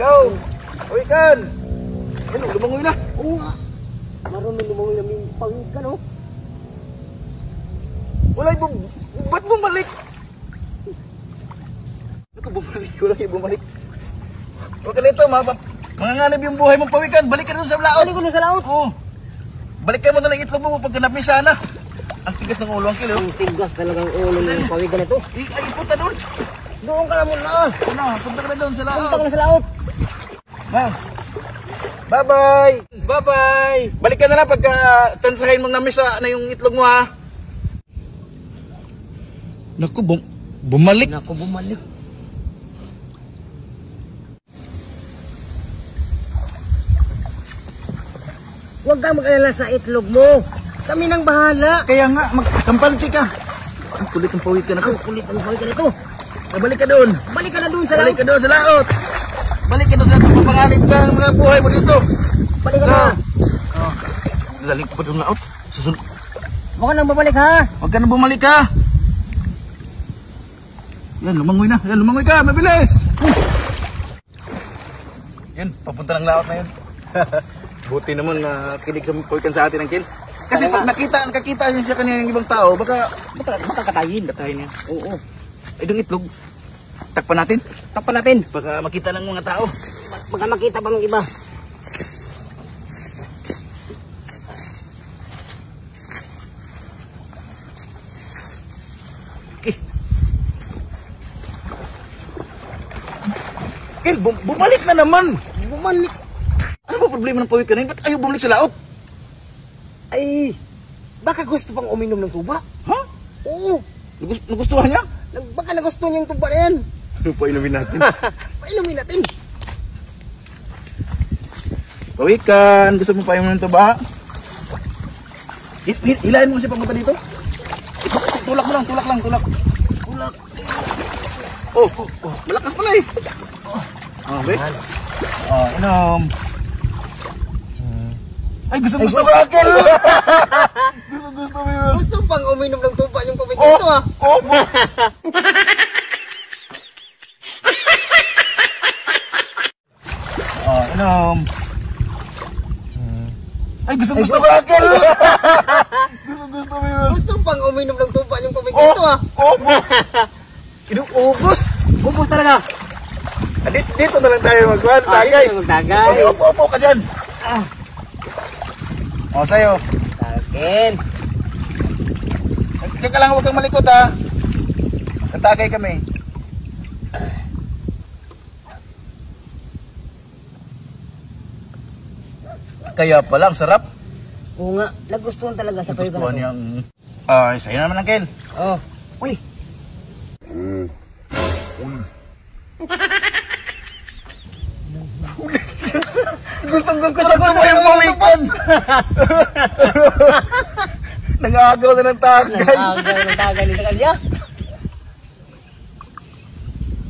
Ikaw! Pawikan! Ano, lumangoy na? Oo nga. Marunong lumangoy namin pawikan, oh. Wala yung... Ba't bumalik? Ba't bumalik? Wala yung bumalik. Huwag ka nito, manganganib yung buhay mong pawikan. Balik ka doon sa laot. Balik ko doon sa laot? Oo. Balik ka mo na lang itlog mo pag ganap niya sana. Ang tigas ng ulo, Uncle. Ang tigas talagang ulo ng pawikan ito. Ay, punta doon. Doon ka na muna. Ano, punta ka na doon sa laot. Punta ka na sa laot. Bye-bye! Bye-bye! Balik ka na lang pagka tansahin mong namisa na yung itlog mo, ha? Naku, bumalik. Naku, bumalik. Huwag kang mag-alala sa itlog mo. Kami nang bahala. Kaya nga, magkampalti ka. Ang kulit ng pawikan ako. Ang kulit ang pawikan ito. Balik ka doon. Balik ka na doon sa laot. Balik ka doon sa laot. Balik ka doon sa laot. Mapanganib ka ang mga buhay mo dito. Balik ka na. Laling pa doon laot. Susunod. Huwag ka nang babalik, ha? Huwag ka nang bumalik, ha? Yan, lumangoy na. Yan, lumangoy ka. Mabilis. Yan, papunta ng laot na yan. Buti naman na kinig sa pawikan sa atin, Uncle. Kasi pag nakakita niya siya kanina ng ibang tao, baka katayin. Katayin niya. Oo. Ay, yung itlog. Takpan natin. Takpan natin. Baka makita ng mga tao. Baka makita pa ng iba. Okay. Kel, bumalik na naman. Bumalik. Ano ba problema ng pawikan na yun? Ba't ayaw bumalik sa laot? Ay, baka gusto pang uminom ng tuba. Ha? Oo. Nagustuhan niya? Baka nagustuhan niya yung tuba na yan. Ano pa inumin natin? Painumin natin. Pawikan, gusto mo pa inumin ng tuba? Hilahin mo siya papunta dito. Tulak mo lang, tulak lang, tulak. Tulak. Oh, malakas pala eh. Okay. Inom. Ay, gusto mo sa akin! Gusto mo yun. Gusto pang uminom ng tuba yung pawikan ito, ha? Inom. Ay, gusto sa akin! Gusto mo yun. Gusto pang uminom ng tuba yung pawikan ito, ha? Ubus! Ubus talaga. Dito na lang tayo magkuhan. Tagay! Magtagay. Okay, upo ka dyan. Sa'yo. Sa akin. Diyan ka lang, huwag kang malikot, ha. Tatagay kami. Kaya pala, ang sarap. Oo nga, nagustuhan talaga sa pawikan Gustuhan ito. niyang... sa'yo naman, Uncle. Oh. Uy. Gustong gusto mo yung pawikan. Nangagaw na ng tagay. Nag-agaw ng tagay ni sa kanya.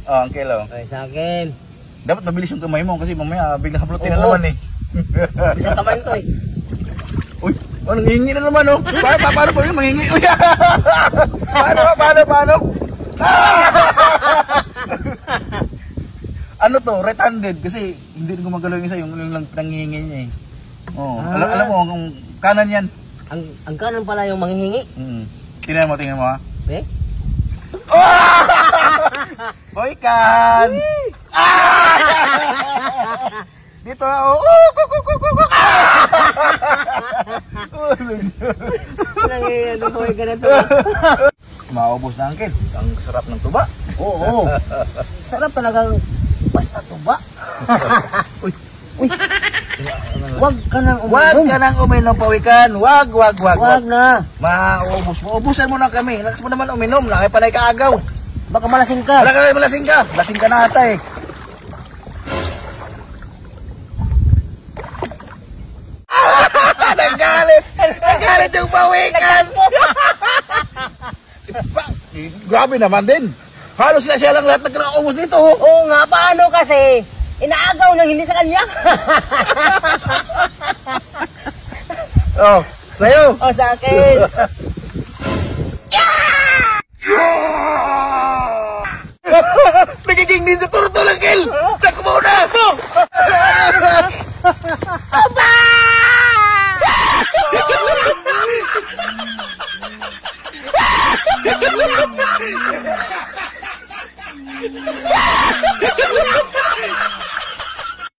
Uncle, oh. Ay, sa akin. Dapat mabilis yung kamay mo kasi mamaya biglang haplutin na Oo. naman eh. Sa kamay ko, eh. Uy, nangihingi na naman, oh. Paano po yun? Mangingi? Uy, paano? Ano to? Right-handed kasi hindi rin gumagalaw yung isa, yung lang nangihingi niya eh. Oh, alam mo, kung kanan yan. Ang kanan pala yung manghihingi. Tingnan mo, ha. Eh? Boykan! Dito, oh. Ano ko yung ganito? Maubos na, Uncle. Ang sarap ng tuba. Oo. Sarap talagang basta tuba. Uy. Huwag ka nang Huwag uminom. ka nang uminom, pawikan. Huwag. Huwag na. Maubos mo. Ubusan mo na kami. Lakas mo naman uminom. Nakipanay ka agaw. Baka malasing ka. Malasing ka. Lasing ka na ata eh. Nagalit yung pawikan. Grabe naman din. Halos siya lang lahat nagkakaubos nito. Oo nga, paano kasi? Inaagaw ng hindi sa kanya. Sa'yo. Sa akin. Nagiging ninja turtle, Uncle. Takbo na. mo!